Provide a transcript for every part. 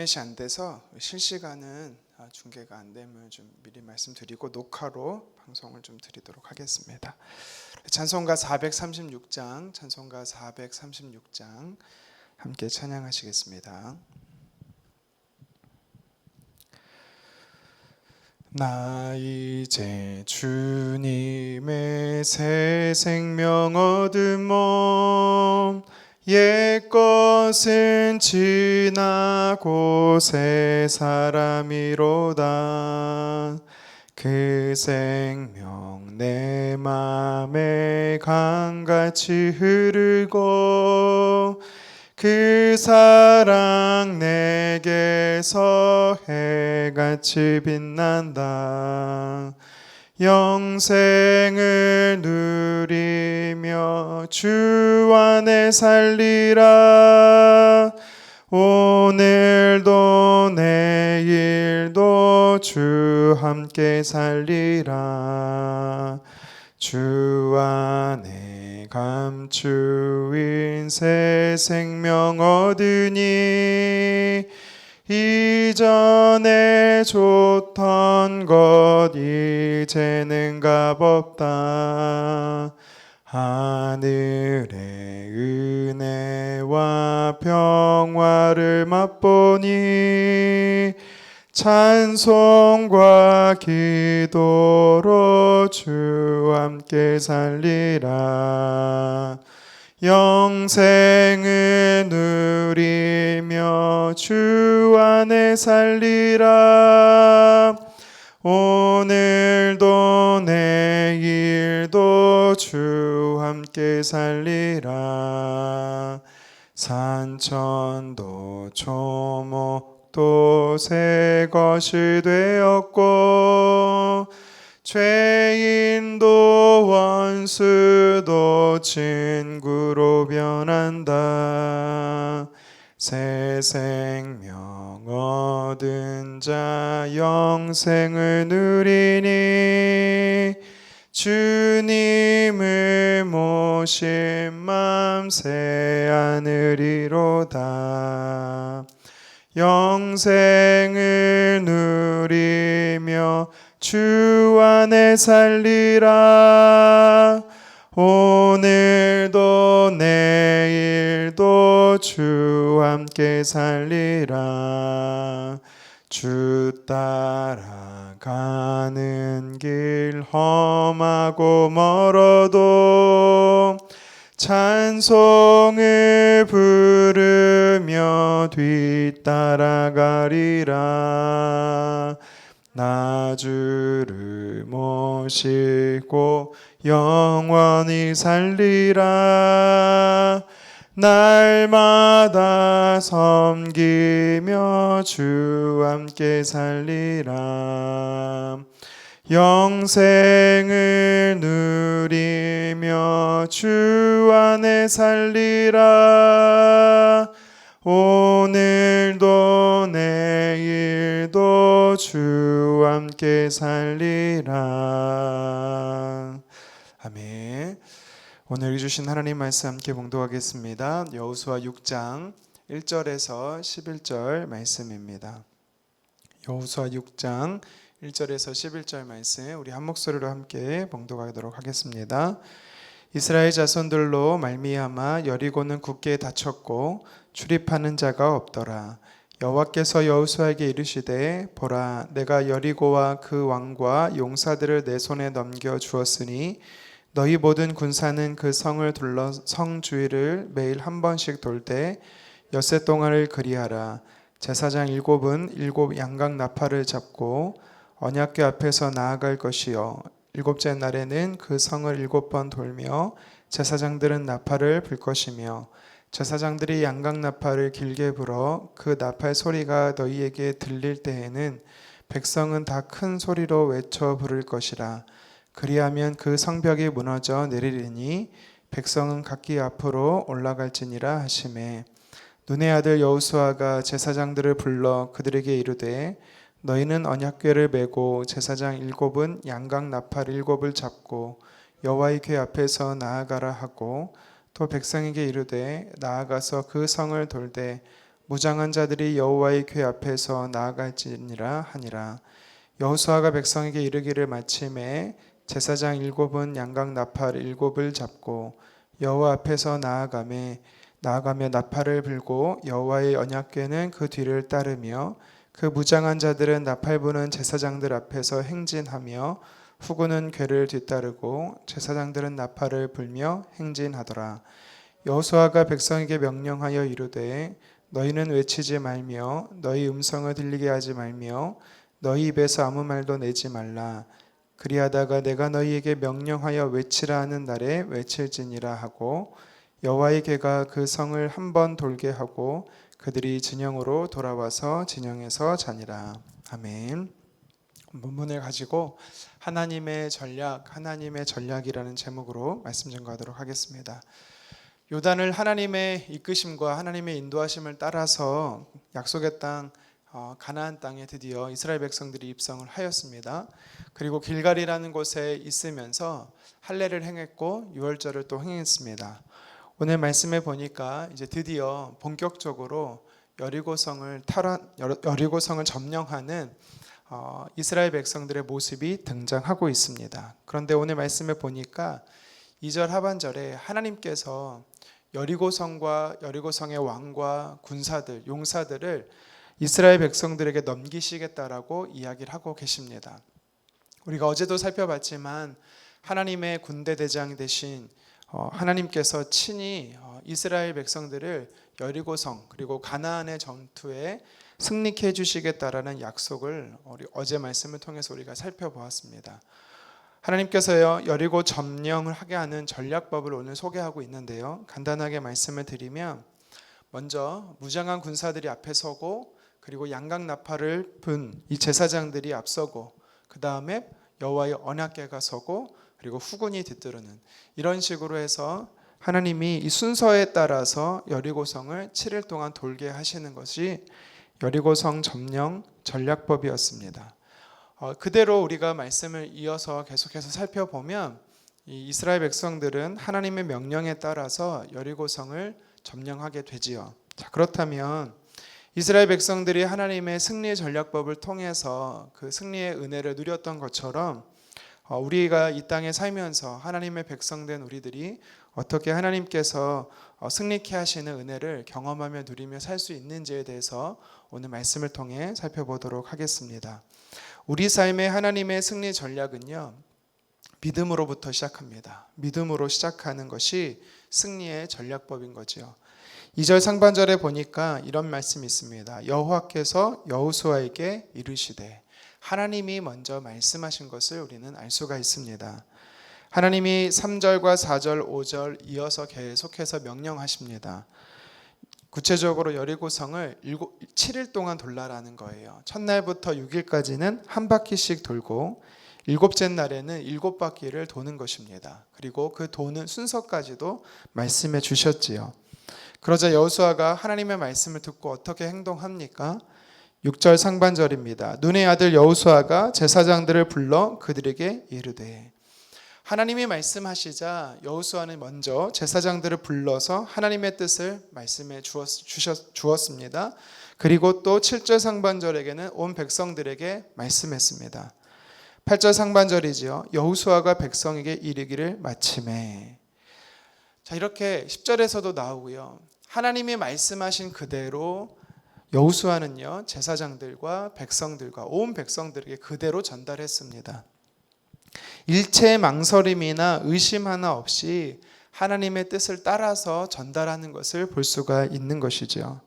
인터넷이 안 돼서 실시간은 중계가 안 되면 좀 미리 말씀드리고 녹화로 방송을 좀 드리도록 하겠습니다. 찬송가 436장 함께 찬양하시겠습니다. 나 이제 주님의 새 생명 얻은 몸, 옛것은 지나고 새 사람이로다. 그 생명 내 맘에 강같이 흐르고 그 사랑 내게서 해같이 빛난다. 영생을 누리며 주 안에 살리라. 오늘도 내일도 주 함께 살리라. 주 안에 감추인 새 생명 얻으니 이전에 좋던 것 이제는 값없다. 하늘의 은혜와 평화를 맛보니 찬송과 기도로 주 함께 살리라. 영생을 누리며 주 안에 살리라. 오늘도 내일도 주 함께 살리라. 산천도 초목도 새 것이 되었고 죄인도 원수도 친구로 변한다. 새 생명 얻은 자 영생을 누리니 주님을 모신 맘 새 하늘이로다. 영생을 누리며 주 안에 살리라. 오늘도 내일도 주 함께 살리라. 주 따라가는 길 험하고 멀어도 찬송을 부르며 뒤따라가리라. 나 주를 모시고 영원히 살리라. 날마다 섬기며 주 함께 살리라. 영생을 누리며 주 안에 살리라. 오늘도 내일도 주 함께 살리라. 아멘. 오늘 주신 하나님 말씀 함께 봉독하겠습니다. 여호수아 6장 1절에서 11절 말씀입니다. 여호수아 6장 1절에서 11절 말씀 우리 한 목소리로 함께 봉독하도록 하겠습니다. 이스라엘 자손들로 말미암아 여리고는 굳게 닫혔고 출입하는 자가 없더라. 여호와께서 여호수아에게 이르시되 보라 내가 여리고와 그 왕과 용사들을 내 손에 넘겨 주었으니 너희 모든 군사는 그 성을 둘러 성 주위를 매일 한 번씩 돌 때 엿새 동안을 그리하라. 제사장 7은 7 양각 나팔을 잡고 언약궤 앞에서 나아갈 것이요 7째 날에는 그 성을 7번 돌며 제사장들은 나팔을 불 것이며 제사장들이 양각 나팔을 길게 불어 그 나팔 소리가 너희에게 들릴 때에는 백성은 다 큰 소리로 외쳐 부를 것이라. 그리하면 그 성벽이 무너져 내리리니 백성은 각기 앞으로 올라갈지니라 하시매 눈의 아들 여호수아가 제사장들을 불러 그들에게 이르되 너희는 언약궤를 메고 제사장 7은 양각 나팔 7을 잡고 여호와의 궤 앞에서 나아가라 하고 또 백성에게 이르되 나아가서 그 성을 돌되 무장한 자들이 여호와의 궤 앞에서 나아갈지니라 하니라. 여호수아가 백성에게 이르기를 마침에 제사장 7은 양각 나팔 7을 잡고 여호와 앞에서 나아가며 나팔을 불고 여호와의 언약궤는 그 뒤를 따르며 그 무장한 자들은 나팔 부는 제사장들 앞에서 행진하며 후군은 궤를 뒤따르고 제사장들은 나팔을 불며 행진하더라. 여호수아가 백성에게 명령하여 이르되 너희는 외치지 말며 너희 음성을 들리게 하지 말며 너희 입에서 아무 말도 내지 말라. 그리하다가 내가 너희에게 명령하여 외치라 하는 날에 외칠지니라 하고 여호와의 궤가 그 성을 한 번 돌게 하고 그들이 진영으로 돌아와서 진영에서 자니라. 아멘. 본문을 가지고 하나님의 전략이라는 제목으로 말씀 전가하도록 하겠습니다. 요단을 하나님의 이끄심과 하나님의 인도하심을 따라서 약속의 땅 가나안 땅에 드디어 이스라엘 백성들이 입성을 하였습니다. 그리고 길갈이라는 곳에 있으면서 할례를 행했고 유월절을 또 행했습니다. 오늘 말씀에 보니까 이제 드디어 본격적으로 여리고성을 점령하는 이스라엘 백성들의 모습이 등장하고 있습니다. 그런데 오늘 말씀에 보니까 2절 하반절에 하나님께서 여리고성과 여리고성의 왕과 군사들, 용사들을 이스라엘 백성들에게 넘기시겠다라고 이야기를 하고 계십니다. 우리가 어제도 살펴봤지만 하나님의 군대 대장 되신 하나님께서 친히 이스라엘 백성들을 여리고성 그리고 가나안의 전투에 승리케 해주시겠다라는 약속을 어제 말씀을 통해서 우리가 살펴보았습니다. 하나님께서요 여리고 점령을 하게 하는 전략법을 오늘 소개하고 있는데요. 간단하게 말씀을 드리면 먼저 무장한 군사들이 앞에 서고 그리고 양각 나팔을 분 이 제사장들이 앞서고 그 다음에 여호와의 언약궤가 서고 그리고 후군이 뒤따르는 이런 식으로 해서 하나님이 이 순서에 따라서 여리고성을 7일 동안 돌게 하시는 것이 여리고성 점령 전략법이었습니다. 그대로 우리가 말씀을 이어서 계속해서 살펴보면 이 이스라엘 백성들은 하나님의 명령에 따라서 여리고성을 점령하게 되지요. 자, 그렇다면 이스라엘 백성들이 하나님의 승리의 전략법을 통해서 그 승리의 은혜를 누렸던 것처럼 우리가 이 땅에 살면서 하나님의 백성된 우리들이 어떻게 하나님께서 승리케 하시는 은혜를 경험하며 누리며 살 수 있는지에 대해서 오늘 말씀을 통해 살펴보도록 하겠습니다. 우리 삶의 하나님의 승리 전략은요, 믿음으로부터 시작합니다. 믿음으로 시작하는 것이 승리의 전략법인 거죠. 2절 상반절에 보니까 이런 말씀이 있습니다. 여호와께서 여호수아에게 이르시되, 하나님이 먼저 말씀하신 것을 우리는 알 수가 있습니다. 하나님이 3절과 4절, 5절 이어서 계속해서 명령하십니다. 구체적으로 여리고성을 7일 동안 돌라라는 거예요. 첫날부터 6일까지는 한 바퀴씩 돌고 7째 날에는 7바퀴를 도는 것입니다. 그리고 그 도는 순서까지도 말씀해 주셨지요. 그러자 여호수아가 하나님의 말씀을 듣고 어떻게 행동합니까? 6절 상반절입니다. 눈의 아들 여호수아가 제사장들을 불러 그들에게 이르되, 하나님이 말씀하시자 여호수아는 먼저 제사장들을 불러서 하나님의 뜻을 말씀해 주었습니다. 그리고 또 7절 상반절에게는 온 백성들에게 말씀했습니다. 8절 상반절이지요. 여호수아가 백성에게 이르기를 마침에. 자, 이렇게 10절에서도 나오고요. 하나님이 말씀하신 그대로 여호수아는요 제사장들과 백성들과 온 백성들에게 그대로 전달했습니다. 일체의 망설임이나 의심 하나 없이 하나님의 뜻을 따라서 전달하는 것을 볼 수가 있는 것이죠.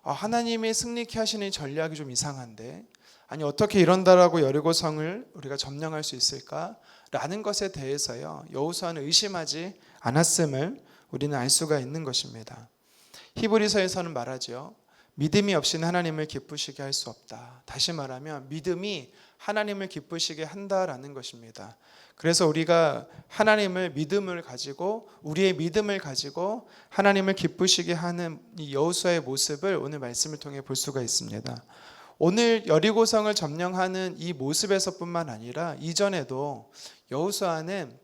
하나님이 승리케 하시는 전략이 좀 이상한데, 아니 어떻게 이런다라고 여리고성을 우리가 점령할 수 있을까라는 것에 대해서요 여호수아는 의심하지 않았음을 우리는 알 수가 있는 것입니다. 히브리서에서는 말하죠. 믿음이 없이는 하나님을 기쁘시게 할 수 없다. 다시 말하면 믿음이 하나님을 기쁘시게 한다라는 것입니다. 그래서 우리가 하나님을 믿음을 가지고 우리의 믿음을 가지고 하나님을 기쁘시게 하는 이 여호수아의 모습을 오늘 말씀을 통해 볼 수가 있습니다. 오늘 여리고성을 점령하는 이 모습에서뿐만 아니라 이전에도 여호수아는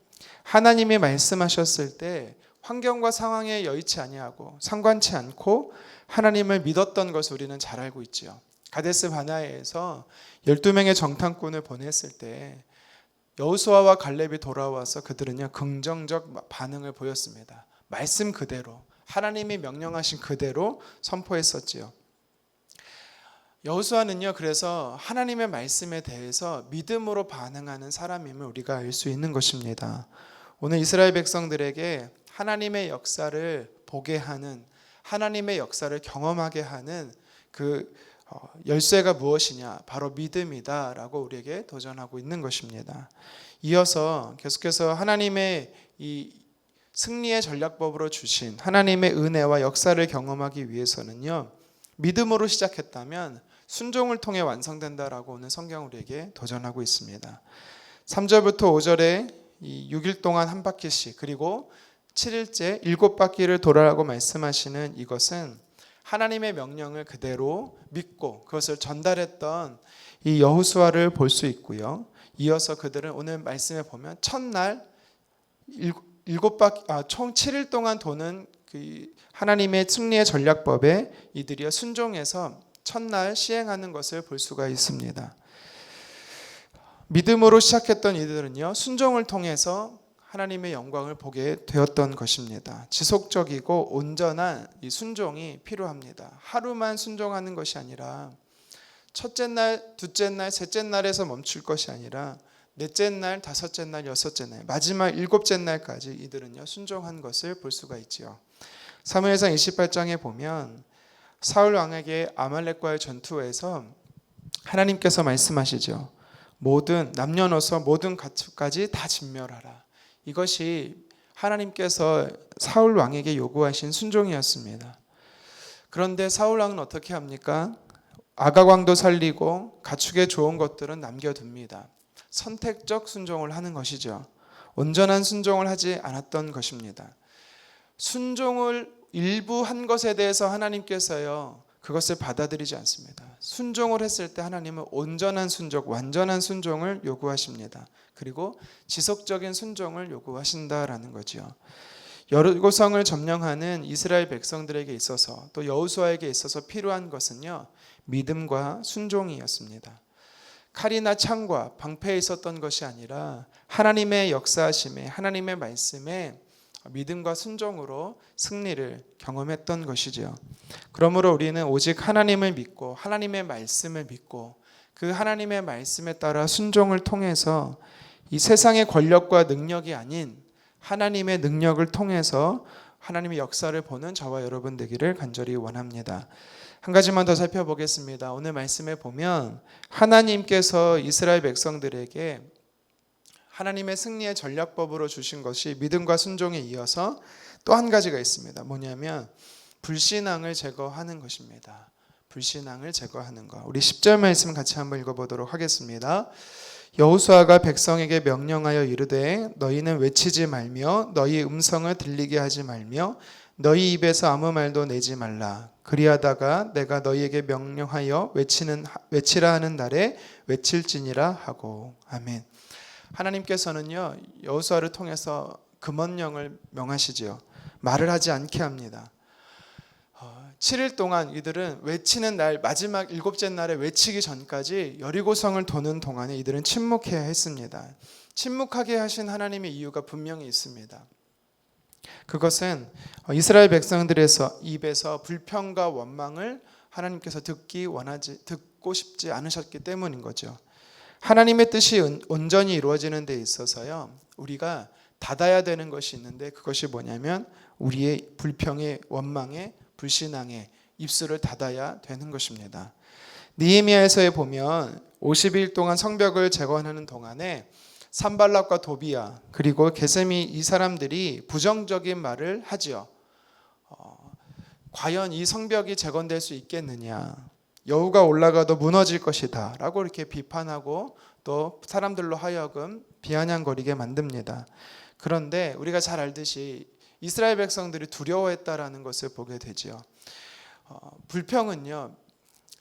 하나님이 말씀하셨을 때 환경과 상황에 여의치 아니하고 상관치 않고 하나님을 믿었던 것을 우리는 잘 알고 있지요. 가데스 바네아에서 12명의 정탐꾼을 보냈을 때 여호수아와 갈렙이 돌아와서 그들은요 긍정적 반응을 보였습니다. 말씀 그대로 하나님이 명령하신 그대로 선포했었지요. 여호수아는요 그래서 하나님의 말씀에 대해서 믿음으로 반응하는 사람임을 우리가 알 수 있는 것입니다. 오늘 이스라엘 백성들에게 하나님의 역사를 보게 하는, 하나님의 역사를 경험하게 하는 그 열쇠가 무엇이냐? 바로 믿음이다라고 우리에게 도전하고 있는 것입니다. 이어서 계속해서 하나님의 이 승리의 전략법으로 주신 하나님의 은혜와 역사를 경험하기 위해서는요 믿음으로 시작했다면 순종을 통해 완성된다라고 오늘 성경 우리에게 도전하고 있습니다. 3절부터 5절에 이 6일 동안 한 바퀴씩 그리고 7일째 7바퀴를 돌아라고 말씀하시는 이것은 하나님의 명령을 그대로 믿고 그것을 전달했던 이 여호수아를 볼 수 있고요. 이어서 그들은 오늘 말씀에 보면 첫날 총 7일 동안 도는 그 하나님의 승리의 전략법에 이들이 순종해서 첫날 시행하는 것을 볼 수가 있습니다. 믿음으로 시작했던 이들은요 순종을 통해서 하나님의 영광을 보게 되었던 것입니다. 지속적이고 온전한 이 순종이 필요합니다. 하루만 순종하는 것이 아니라 첫째 날, 둘째 날, 셋째 날에서 멈출 것이 아니라 넷째 날, 다섯째 날, 여섯째 날, 마지막 일곱째 날까지 이들은요 순종한 것을 볼 수가 있지요. 사무엘상 28장에 보면 사울 왕에게 아말렉과의 전투에서 하나님께서 말씀하시죠. 모든 남녀노소 모든 가축까지 다 진멸하라. 이것이 하나님께서 사울 왕에게 요구하신 순종이었습니다. 그런데 사울 왕은 어떻게 합니까? 아가광도 살리고 가축의 좋은 것들은 남겨둡니다. 선택적 순종을 하는 것이죠. 온전한 순종을 하지 않았던 것입니다. 순종을 일부 한 것에 대해서 하나님께서요 그것을 받아들이지 않습니다. 순종을 했을 때 하나님은 온전한 순종, 완전한 순종을 요구하십니다. 그리고 지속적인 순종을 요구하신다라는 거죠. 여리고성을 점령하는 이스라엘 백성들에게 있어서 또 여호수아에게 있어서 필요한 것은요 믿음과 순종이었습니다. 칼이나 창과 방패에 있었던 것이 아니라 하나님의 역사하심에, 하나님의 말씀에 믿음과 순종으로 승리를 경험했던 것이죠. 그러므로 우리는 오직 하나님을 믿고 하나님의 말씀을 믿고 그 하나님의 말씀에 따라 순종을 통해서 이 세상의 권력과 능력이 아닌 하나님의 능력을 통해서 하나님의 역사를 보는 저와 여러분 되기를 간절히 원합니다. 한 가지만 더 살펴보겠습니다. 오늘 말씀에 보면 하나님께서 이스라엘 백성들에게 하나님의 승리의 전략법으로 주신 것이 믿음과 순종에 이어서 또 한 가지가 있습니다. 뭐냐면 불신앙을 제거하는 것입니다. 불신앙을 제거하는 것. 우리 10절 말씀 같이 한번 읽어보도록 하겠습니다. 여호수아가 백성에게 명령하여 이르되 너희는 외치지 말며 너희 음성을 들리게 하지 말며 너희 입에서 아무 말도 내지 말라. 그리하다가 내가 너희에게 명령하여 외치라 하는 날에 외칠지니라 하고. 아멘. 하나님께서는요 여호수아를 통해서 금언령을 명하시지요. 말을 하지 않게 합니다. 7일 동안 이들은 외치는 날 마지막 일곱째 날에 외치기 전까지 여리고성을 도는 동안에 이들은 침묵해야 했습니다. 침묵하게 하신 하나님의 이유가 분명히 있습니다. 그것은 이스라엘 백성들의 입에서 불평과 원망을 하나님께서 듣고 싶지 않으셨기 때문인 거죠. 하나님의 뜻이 온전히 이루어지는 데 있어서요 우리가 닫아야 되는 것이 있는데 그것이 뭐냐면 우리의 불평의 원망의 불신앙의 입술을 닫아야 되는 것입니다. 느헤미야에서에 보면 50일 동안 성벽을 재건하는 동안에 산발락과 도비야 그리고 게셈이 이 사람들이 부정적인 말을 하지요. 과연 이 성벽이 재건될 수 있겠느냐, 여우가 올라가도 무너질 것이다 라고 이렇게 비판하고 또 사람들로 하여금 비아냥거리게 만듭니다. 그런데 우리가 잘 알듯이 이스라엘 백성들이 두려워했다라는 것을 보게 되지요. 불평은요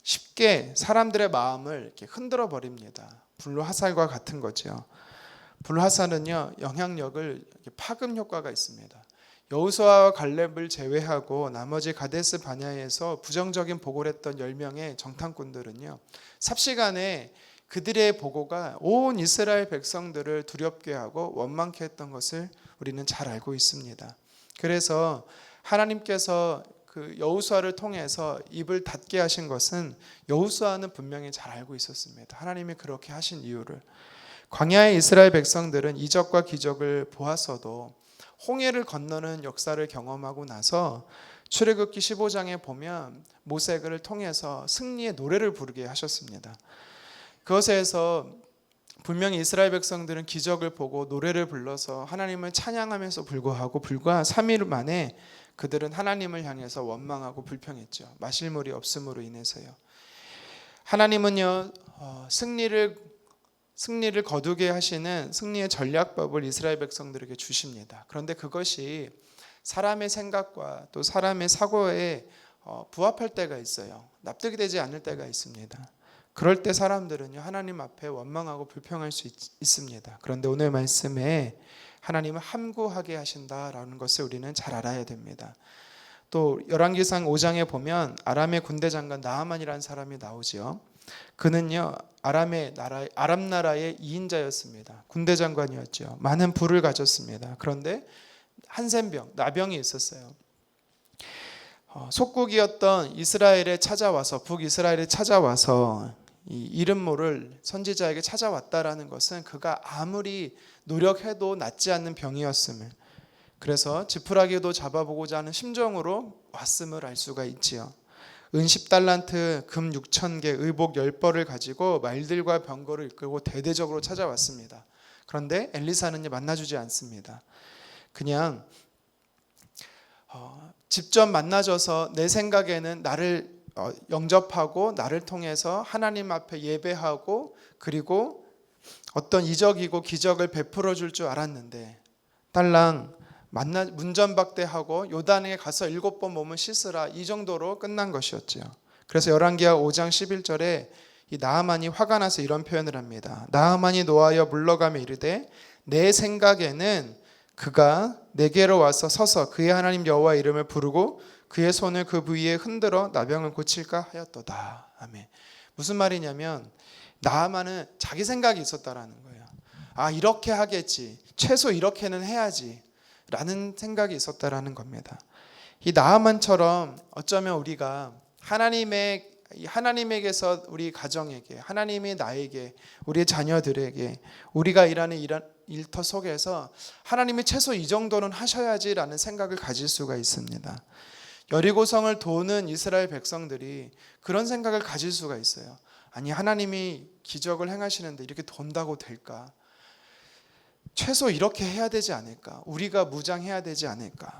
쉽게 사람들의 마음을 이렇게 흔들어 버립니다. 불화살과 같은 거죠. 불화살은요 영향력을 파급 효과가 있습니다. 여호수아와 갈렙을 제외하고 나머지 가데스 바냐에서 부정적인 보고를 했던 10명의 정탐꾼들은요, 삽시간에 그들의 보고가 온 이스라엘 백성들을 두렵게 하고 원망케 했던 것을 우리는 잘 알고 있습니다. 그래서 하나님께서 그 여호수아를 통해서 입을 닫게 하신 것은 여호수아는 분명히 잘 알고 있었습니다. 하나님이 그렇게 하신 이유를. 광야의 이스라엘 백성들은 이적과 기적을 보았어도 홍해를 건너는 역사를 경험하고 나서 출애굽기 15장에 보면 모세를 통해서 승리의 노래를 부르게 하셨습니다. 그것에서 분명히 이스라엘 백성들은 기적을 보고 노래를 불러서 하나님을 찬양하면서 불구하고 불과 3일 만에 그들은 하나님을 향해서 원망하고 불평했죠. 마실 물이 없음으로 인해서요. 하나님은요, 승리를 거두게 하시는 승리의 전략법을 이스라엘 백성들에게 주십니다. 그런데 그것이 사람의 생각과 또 사람의 사고에 부합할 때가 있어요. 납득이 되지 않을 때가 있습니다. 그럴 때 사람들은요, 하나님 앞에 원망하고 불평할 수 있습니다. 그런데 오늘 말씀에 하나님은 함구하게 하신다라는 것을 우리는 잘 알아야 됩니다. 또 열왕기상 5장에 보면 아람의 군대 장관 나하만이라는 사람이 나오지요. 그는요, 아람 나라의 2인자였습니다. 군대 장관이었죠. 많은 부를 가졌습니다. 그런데 한센병, 나병이 있었어요. 속국이었던 이스라엘에 찾아와서, 북이스라엘에 찾아와서 이 이름 모를 선지자에게 찾아왔다라는 것은 그가 아무리 노력해도 낫지 않는 병이었음을, 그래서 지푸라기도 잡아보고자 하는 심정으로 왔음을 알 수가 있지요. 은 10달란트, 금 6,000개, 의복 10벌을 가지고 말들과 병거를 이끌고 대대적으로 찾아왔습니다. 그런데 엘리사는 만나주지 않습니다. 그냥 직접 만나줘서 내 생각에는 나를 영접하고 나를 통해서 하나님 앞에 예배하고 그리고 어떤 이적이고 기적을 베풀어 줄 줄 알았는데 딸랑 문전박대하고 요단에 가서 7번 몸을 씻으라, 이 정도로 끝난 것이었죠. 그래서 열왕기하 5장 11절에 이 나하만이 화가 나서 이런 표현을 합니다. 나하만이 노하여 물러가며 이르되 내 생각에는 그가 내게로 와서 서서 그의 하나님 여호와 이름을 부르고 그의 손을 그 부위에 흔들어 나병을 고칠까 하였도다. 아멘. 무슨 말이냐면 나하만은 자기 생각이 있었다라는 거예요. 아, 이렇게 하겠지, 최소 이렇게는 해야지 라는 생각이 있었다라는 겁니다. 이 나하만처럼 어쩌면 우리가 하나님에게서 우리 가정에게, 하나님이 나에게, 우리 자녀들에게 우리가 일하는 일터 속에서 하나님이 최소 이 정도는 하셔야지라는 생각을 가질 수가 있습니다. 여리고성을 도는 이스라엘 백성들이 그런 생각을 가질 수가 있어요. 아니, 하나님이 기적을 행하시는데 이렇게 돈다고 될까? 최소 이렇게 해야 되지 않을까? 우리가 무장해야 되지 않을까?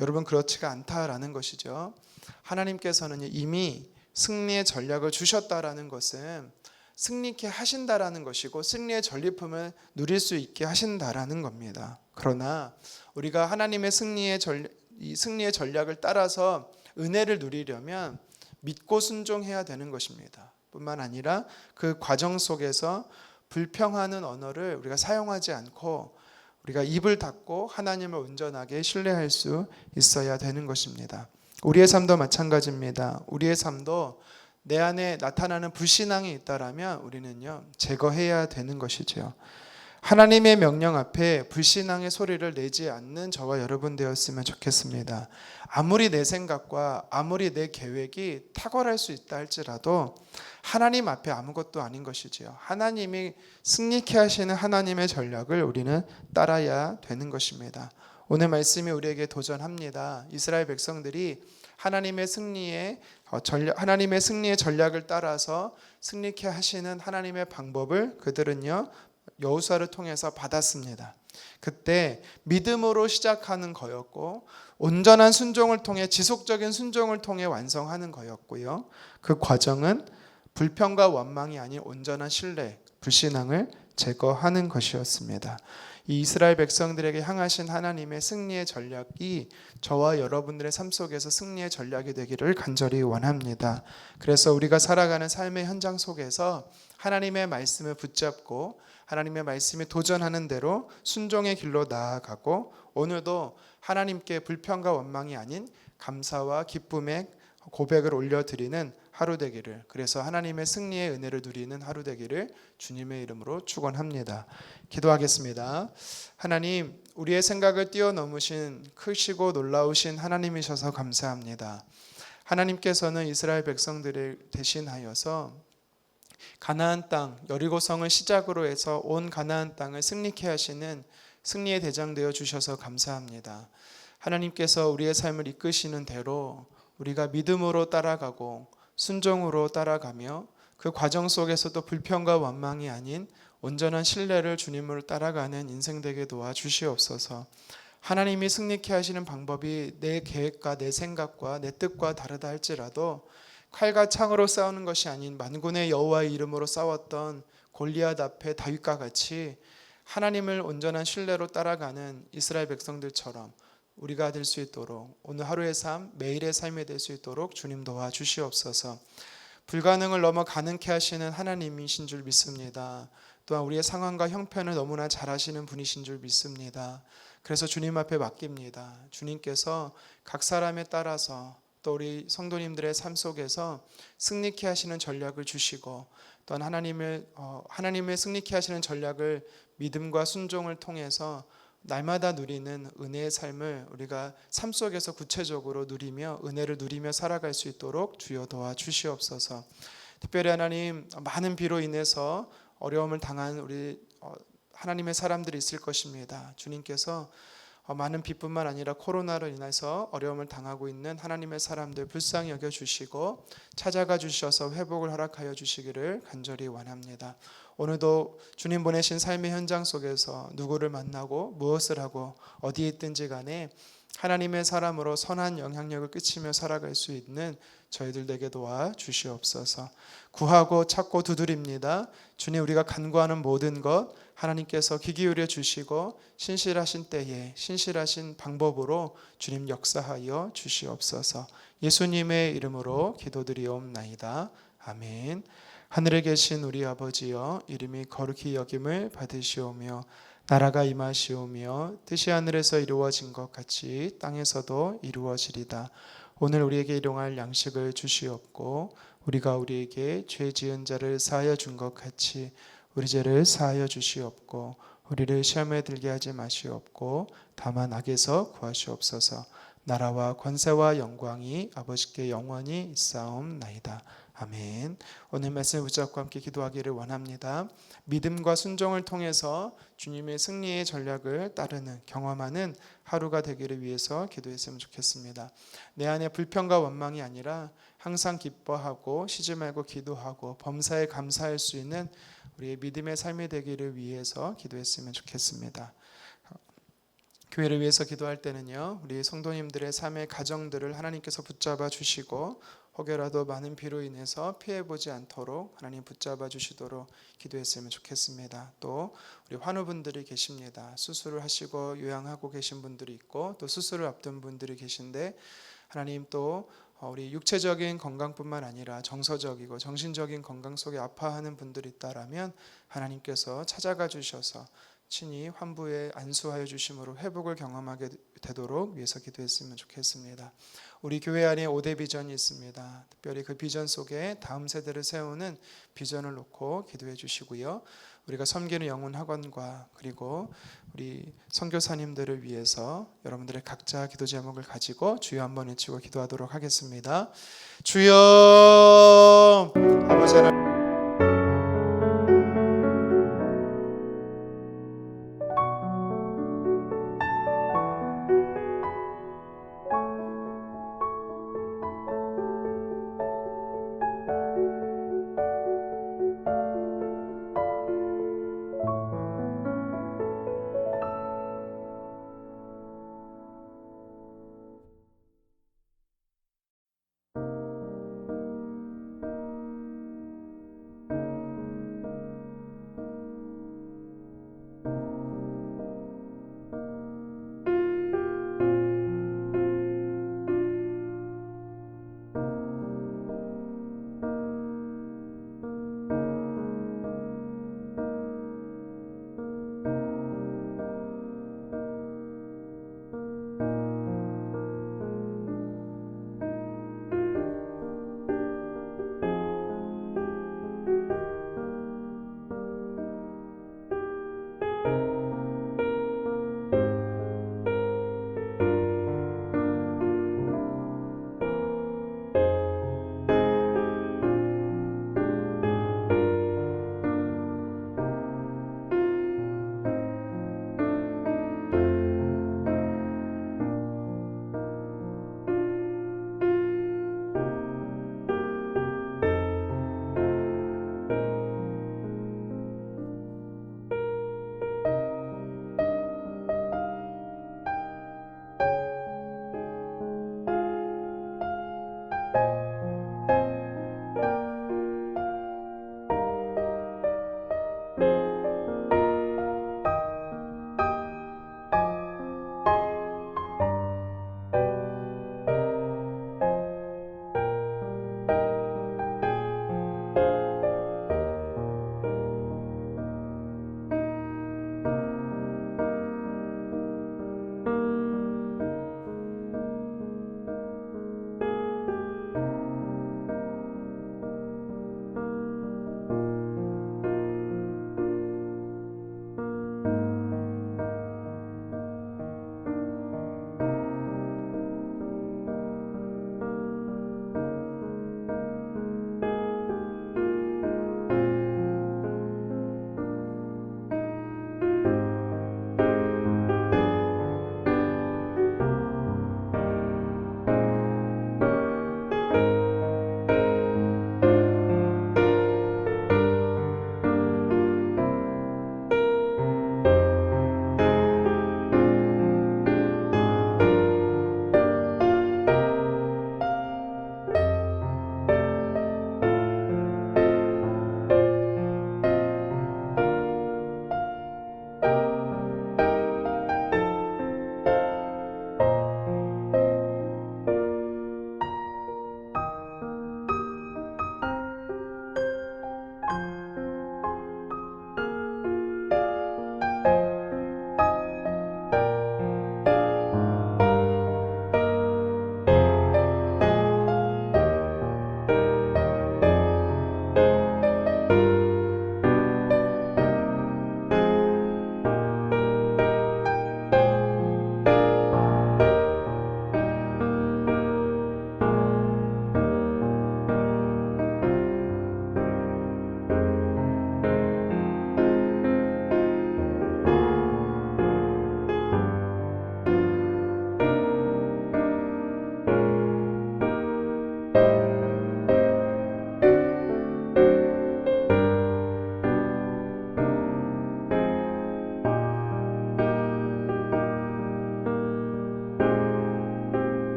여러분, 그렇지가 않다라는 것이죠. 하나님께서는 이미 승리의 전략을 주셨다라는 것은 승리케 하신다라는 것이고 승리의 전리품을 누릴 수 있게 하신다라는 겁니다. 그러나 우리가 하나님의 승리의 전략을 따라서 은혜를 누리려면 믿고 순종해야 되는 것입니다. 뿐만 아니라 그 과정 속에서 불평하는 언어를 우리가 사용하지 않고 우리가 입을 닫고 하나님을 온전하게 신뢰할 수 있어야 되는 것입니다. 우리의 삶도 마찬가지입니다. 우리의 삶도 내 안에 나타나는 불신앙이 있다라면 우리는요, 제거해야 되는 것이죠. 하나님의 명령 앞에 불신앙의 소리를 내지 않는 저와 여러분 되었으면 좋겠습니다. 아무리 내 생각과 아무리 내 계획이 탁월할 수 있다 할지라도 하나님 앞에 아무것도 아닌 것이지요. 하나님이 승리케 하시는 하나님의 전략을 우리는 따라야 되는 것입니다. 오늘 말씀이 우리에게 도전합니다. 이스라엘 백성들이 하나님의 승리의 전략을 따라서 승리케 하시는 하나님의 방법을 그들은요, 여호수아를 통해서 받았습니다. 그때 믿음으로 시작하는 거였고 온전한 순종을 통해, 지속적인 순종을 통해 완성하는 거였고요. 그 과정은 불평과 원망이 아닌 온전한 신뢰, 불신앙을 제거하는 것이었습니다. 이 이스라엘 백성들에게 향하신 하나님의 승리의 전략이 저와 여러분들의 삶 속에서 승리의 전략이 되기를 간절히 원합니다. 그래서 우리가 살아가는 삶의 현장 속에서 하나님의 말씀을 붙잡고 하나님의 말씀이 도전하는 대로 순종의 길로 나아가고 오늘도 하나님께 불평과 원망이 아닌 감사와 기쁨의 고백을 올려드리는 하루 되기를, 그래서 하나님의 승리의 은혜를 누리는 하루 되기를 주님의 이름으로 축원합니다. 기도하겠습니다. 하나님, 우리의 생각을 뛰어넘으신 크시고 놀라우신 하나님이셔서 감사합니다. 하나님께서는 이스라엘 백성들을 대신하여서 가나안 땅 여리고성을 시작으로 해서 온 가나안 땅을 승리케 하시는 승리의 대장 되어 주셔서 감사합니다. 하나님께서 우리의 삶을 이끄시는 대로 우리가 믿음으로 따라가고 순종으로 따라가며 그 과정 속에서도 불평과 원망이 아닌 온전한 신뢰를 주님을 따라가는 인생 되게 도와 주시옵소서. 하나님이 승리케 하시는 방법이 내 계획과 내 생각과 내 뜻과 다르다 할지라도 칼과 창으로 싸우는 것이 아닌 만군의 여호와의 이름으로 싸웠던 골리앗 앞에 다윗과 같이 하나님을 온전한 신뢰로 따라가는 이스라엘 백성들처럼 우리가 될 수 있도록, 오늘 하루의 삶, 매일의 삶이 될 수 있도록 주님 도와 주시옵소서. 불가능을 넘어 가능케 하시는 하나님이신 줄 믿습니다. 또한 우리의 상황과 형편을 너무나 잘 아시는 분이신 줄 믿습니다. 그래서 주님 앞에 맡깁니다. 주님께서 각 사람에 따라서 또 우리 성도님들의 삶 속에서 승리케 하시는 전략을 주시고, 또한 하나님의 승리케 하시는 전략을 믿음과 순종을 통해서 날마다 누리는 은혜의 삶을 우리가 삶 속에서 구체적으로 누리며 은혜를 누리며 살아갈 수 있도록 주여 도와 주시옵소서. 특별히 하나님, 많은 비로 인해서 어려움을 당한 우리 하나님의 사람들이 있을 것입니다. 주님께서 많은 비뿐만 아니라 코로나로 인해서 어려움을 당하고 있는 하나님의 사람들 불쌍히 여겨주시고 찾아가 주셔서 회복을 허락하여 주시기를 간절히 원합니다. 오늘도 주님 보내신 삶의 현장 속에서 누구를 만나고 무엇을 하고 어디에 있든지 간에 하나님의 사람으로 선한 영향력을 끼치며 살아갈 수 있는 저희들 되게 도와 주시옵소서. 구하고 찾고 두드립니다. 주님, 우리가 간구하는 모든 것 하나님께서 귀 기울여 주시고 신실하신 때에 신실하신 방법으로 주님 역사하여 주시옵소서. 예수님의 이름으로 기도드리옵나이다. 아멘. 하늘에 계신 우리 아버지여, 이름이 거룩히 여김을 받으시오며 나라가 임하시오며 뜻이 하늘에서 이루어진 것 같이 땅에서도 이루어지리다. 오늘 우리에게 일용할 양식을 주시옵고 우리가 우리에게 죄 지은 자를 사하여 준 것 같이 우리 죄를 사하여 주시옵고 우리를 시험에 들게 하지 마시옵고 다만 악에서 구하시옵소서. 나라와 권세와 영광이 아버지께 영원히 있사옵나이다. 아멘. 오늘 말씀 붙잡고 함께 기도하기를 원합니다. 믿음과 순종을 통해서 주님의 승리의 전략을 따르는 경험하는 하루가 되기를 위해서 기도했으면 좋겠습니다. 내 안에 불평과 원망이 아니라 항상 기뻐하고 쉬지 말고 기도하고 범사에 감사할 수 있는 우리의 믿음의 삶이 되기를 위해서 기도했으면 좋겠습니다. 교회를 위해서 기도할 때는요, 우리 성도님들의 삶의 가정들을 하나님께서 붙잡아 주시고 혹여라도 많은 비로 인해서 피해보지 않도록 하나님 붙잡아 주시도록 기도했으면 좋겠습니다. 또 우리 환우분들이 계십니다. 수술을 하시고 요양하고 계신 분들이 있고 또 수술을 앞둔 분들이 계신데 하나님 또 우리 육체적인 건강뿐만 아니라 정서적이고 정신적인 건강 속에 아파하는 분들이 있다라면 하나님께서 찾아가 주셔서 친히 환부에 안수하여 주심으로 회복을 경험하게 되도록 위해서 기도했으면 좋겠습니다. 우리 교회 안에 5대 비전이 있습니다. 특별히 그 비전 속에 다음 세대를 세우는 비전을 놓고 기도해 주시고요. 우리가 섬기는 영혼 학원과 그리고 우리 선교사님들을 위해서 여러분들의 각자 기도 제목을 가지고 주여 한번 외치고 기도하도록 하겠습니다. 주여, 아버지 하나님,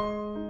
주시옵소서.